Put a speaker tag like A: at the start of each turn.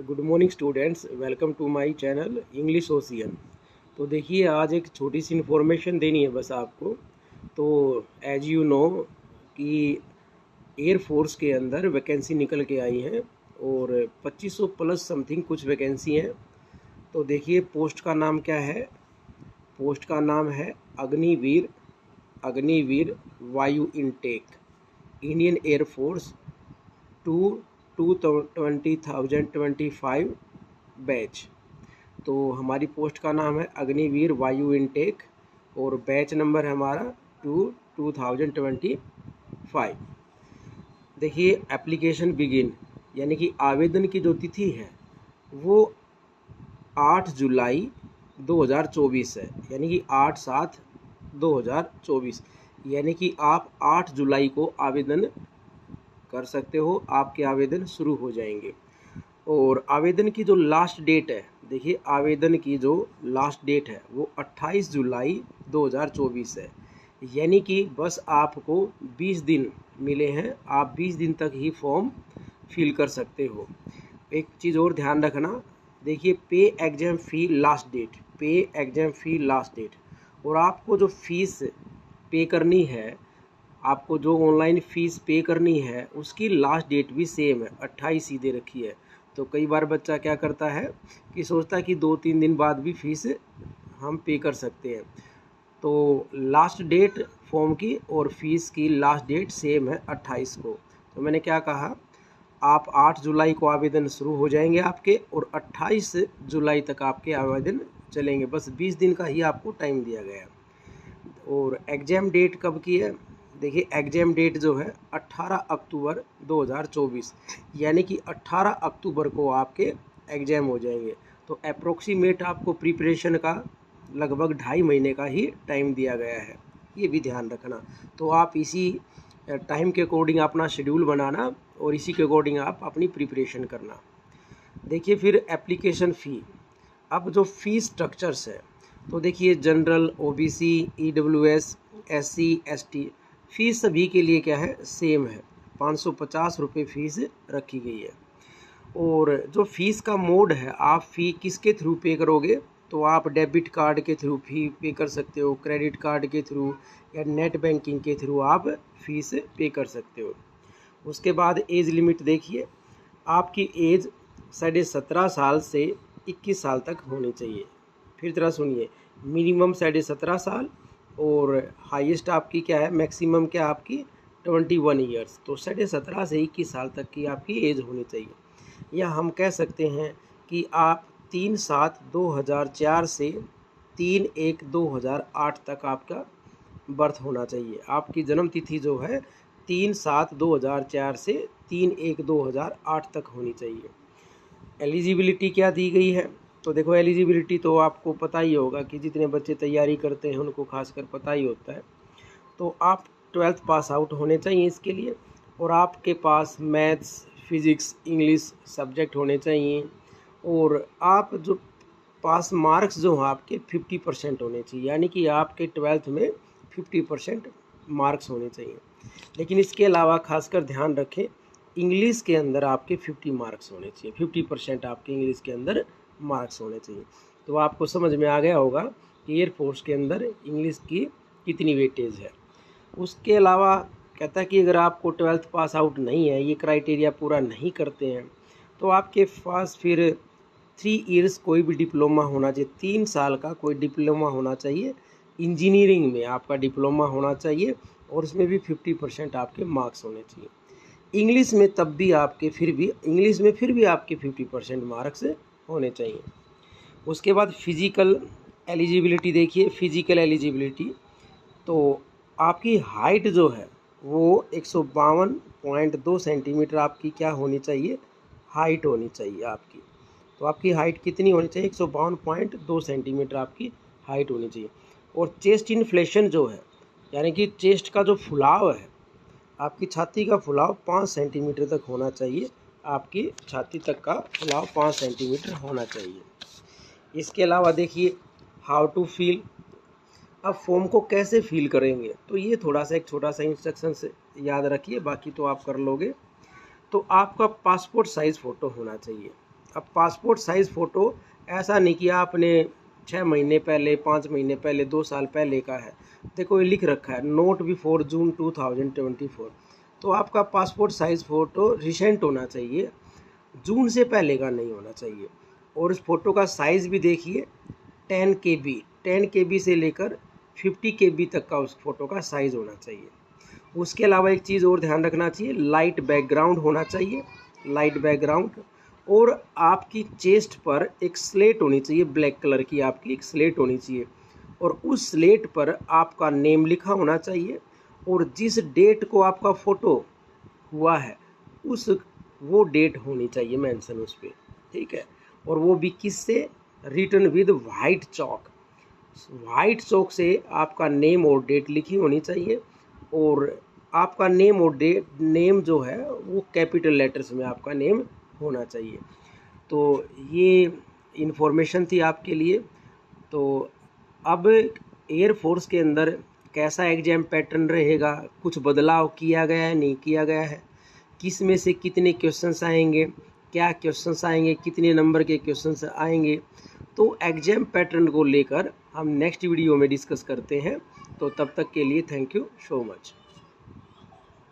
A: Good morning students, welcome to my channel English Ocean. तो देखिए, आज एक छोटी सी इन्फॉर्मेशन देनी है बस आपको। तो एज यू नो कि एयर फोर्स के अंदर वैकेंसी निकल के आई हैं और 2500 प्लस समथिंग कुछ वैकेंसी हैं। तो देखिए, पोस्ट का नाम क्या है। पोस्ट का नाम है अग्निवीर वायु intake, Indian air force 2025 batch. तो हमारी पोस्ट का नाम है अग्निवीर वायु इनटेक और बैच नंबर है हमारा 2025। देखिए, एप्लीकेशन बिगिन यानी कि आवेदन की जो तिथि है वो 8 जुलाई 2024 है, यानी कि 8/7/2024, यानी कि आप 8 जुलाई को आवेदन कर सकते हो। आपके आवेदन शुरू हो जाएंगे। और आवेदन की जो लास्ट डेट है, देखिए आवेदन की जो लास्ट डेट है वो 28 जुलाई 2024 है, यानी कि बस आपको 20 दिन मिले हैं। आप 20 दिन तक ही फॉर्म फिल कर सकते हो। एक चीज़ और ध्यान रखना, देखिए पे एग्जाम फ़ी लास्ट डेट और आपको जो फीस पे करनी है, आपको जो ऑनलाइन फ़ीस पे करनी है उसकी लास्ट डेट भी सेम है, 28 ही दे रखी है। तो कई बार बच्चा क्या करता है कि सोचता है कि 2-3 दिन बाद भी फीस हम पे कर सकते हैं। तो लास्ट डेट फॉर्म की और फीस की लास्ट डेट सेम है, 28 को। तो मैंने क्या कहा, आप 8 जुलाई को आवेदन शुरू हो जाएंगे आपके और 28 जुलाई तक आपके आवेदन चलेंगे। बस 20 दिन का ही आपको टाइम दिया गया है। और एग्ज़ाम डेट कब की है, देखिए एग्ज़ाम डेट जो है 18 अक्टूबर 2024, यानी कि 18 अक्टूबर को आपके एग्ज़ाम हो जाएंगे। तो अप्रोक्सीमेट आपको प्रिपरेशन का लगभग 2.5 महीने का ही टाइम दिया गया है, ये भी ध्यान रखना। तो आप इसी टाइम के अकॉर्डिंग अपना शेड्यूल बनाना और इसी के अकॉर्डिंग आप अपनी प्रिपरेशन करना। देखिए फिर एप्लीकेशन फ़ी, अब जो फ़ी स्ट्रक्चर्स है, तो देखिए general, OBC, EWS, SC, ST fees सभी के लिए क्या है, सेम है। 550 रुपये फ़ीस रखी गई है। और जो फ़ीस का मोड है, आप फ़ी किसके थ्रू पे करोगे, तो आप डेबिट कार्ड के थ्रू फ़ी पे कर सकते हो, क्रेडिट कार्ड के थ्रू या नेट बैंकिंग के थ्रू आप फ़ीस पे कर सकते हो। उसके बाद एज लिमिट देखिए, आपकी एज 17.5 साल से 21 साल तक होनी चाहिए। फिर जरा सुनिए, मिनिमम 17.5 साल और हाईएस्ट आपकी क्या है, मैक्सिमम क्या आपकी 21 ईयर्स। तो 17.5 से 21 साल तक की आपकी एज होनी चाहिए। या हम कह सकते हैं कि आप 3/7/2004 से 3/1/2008 तक आपका बर्थ होना चाहिए। आपकी जन्म तिथि जो है 3/7/2004 से 3/1/2008 तक होनी चाहिए। एलिजिबिलिटी क्या दी गई है, तो देखो एलिजिबिलिटी तो आपको पता ही होगा कि जितने बच्चे तैयारी करते हैं उनको खासकर पता ही होता है। तो आप 12th पास आउट होने चाहिए इसके लिए, और आपके पास मैथ्स, फिज़िक्स, इंग्लिश सब्जेक्ट होने चाहिए। और आप जो पास मार्क्स जो हैं आपके 50% होने चाहिए, यानी कि आपके 12th में 50% मार्क्स होने चाहिए। लेकिन इसके अलावा खासकर ध्यान रखें, इंग्लिश के अंदर आपके 50 मार्क्स होने चाहिए, 50% आपके इंग्लिश के अंदर मार्क्स होने चाहिए। तो आपको समझ में आ गया होगा कि एयरफोर्स के अंदर इंग्लिश की कितनी वेटेज है। उसके अलावा कहता है कि अगर आपको 12th पास आउट नहीं है, ये क्राइटेरिया पूरा नहीं करते हैं, तो आपके पास फिर 3 ईयर्स कोई भी डिप्लोमा होना चाहिए, 3 साल का कोई डिप्लोमा होना चाहिए। इंजीनियरिंग में आपका डिप्लोमा होना चाहिए और उसमें भी 50% आपके मार्क्स होने चाहिए। इंग्लिश में तब भी आपके फिर भी आपके 50% मार्क्स होने चाहिए। उसके बाद फिज़िकल एलिजिबिलिटी देखिए, फिज़िकल एलिजिबिलिटी तो आपकी हाइट जो है वो 152.2 सेंटीमीटर आपकी क्या होनी चाहिए, हाइट होनी चाहिए आपकी। तो आपकी हाइट कितनी होनी चाहिए, 152.2 सेंटीमीटर आपकी हाइट होनी चाहिए। और चेस्ट इन्फ्लेशन जो है, यानी कि चेस्ट का जो फुलाव है, आपकी छाती का फुलाव 5 सेंटीमीटर तक होना चाहिए। आपकी छाती तक का फुलाव 5 सेंटीमीटर होना चाहिए। इसके अलावा देखिए हाउ टू फिल, अब फॉर्म को कैसे फिल करेंगे, तो ये थोड़ा सा एक छोटा सा इंस्ट्रक्शन से याद रखिए, बाकी तो आप कर लोगे। तो आपका पासपोर्ट साइज़ फ़ोटो होना चाहिए, अब पासपोर्ट साइज़ फ़ोटो ऐसा नहीं कि आपने 6 महीने पहले, 5 महीने पहले, 2 साल पहले का है। देखो ये लिख रखा है नोट बिफोर जून 2024। तो आपका पासपोर्ट साइज़ फ़ोटो रिसेंट होना चाहिए, जून से पहले का नहीं होना चाहिए। और इस फ़ोटो का साइज़ भी देखिए 10 KB से लेकर 50 KB तक का उस फ़ोटो का साइज़ होना चाहिए। उसके अलावा एक चीज़ और ध्यान रखना चाहिए, लाइट बैकग्राउंड होना चाहिए, लाइट बैकग्राउंड। और आपकी चेस्ट पर एक स्लेट होनी चाहिए, ब्लैक कलर की आपकी एक स्लेट होनी चाहिए, और उस स्लेट पर आपका नेम लिखा होना चाहिए, और जिस डेट को आपका फ़ोटो हुआ है वो डेट होनी चाहिए मेंशन उस पर, ठीक है। और वो भी किससे, written with white chalk, white chalk से आपका नेम और डेट लिखी होनी चाहिए। और आपका नेम और डेट, नेम जो है वो कैपिटल लेटर्स में आपका नेम होना चाहिए। तो ये इन्फॉर्मेशन थी आपके लिए। तो अब एयरफोर्स के अंदर कैसा एग्जाम पैटर्न रहेगा, कुछ बदलाव किया गया है, नहीं किया गया है, किस में से कितने क्वेश्चंस आएंगे, क्या क्वेश्चंस आएंगे, कितने नंबर के क्वेश्चंस आएंगे, तो एग्जाम पैटर्न को लेकर हम नेक्स्ट वीडियो में डिस्कस करते हैं। तो तब तक के लिए थैंक यू सो मच।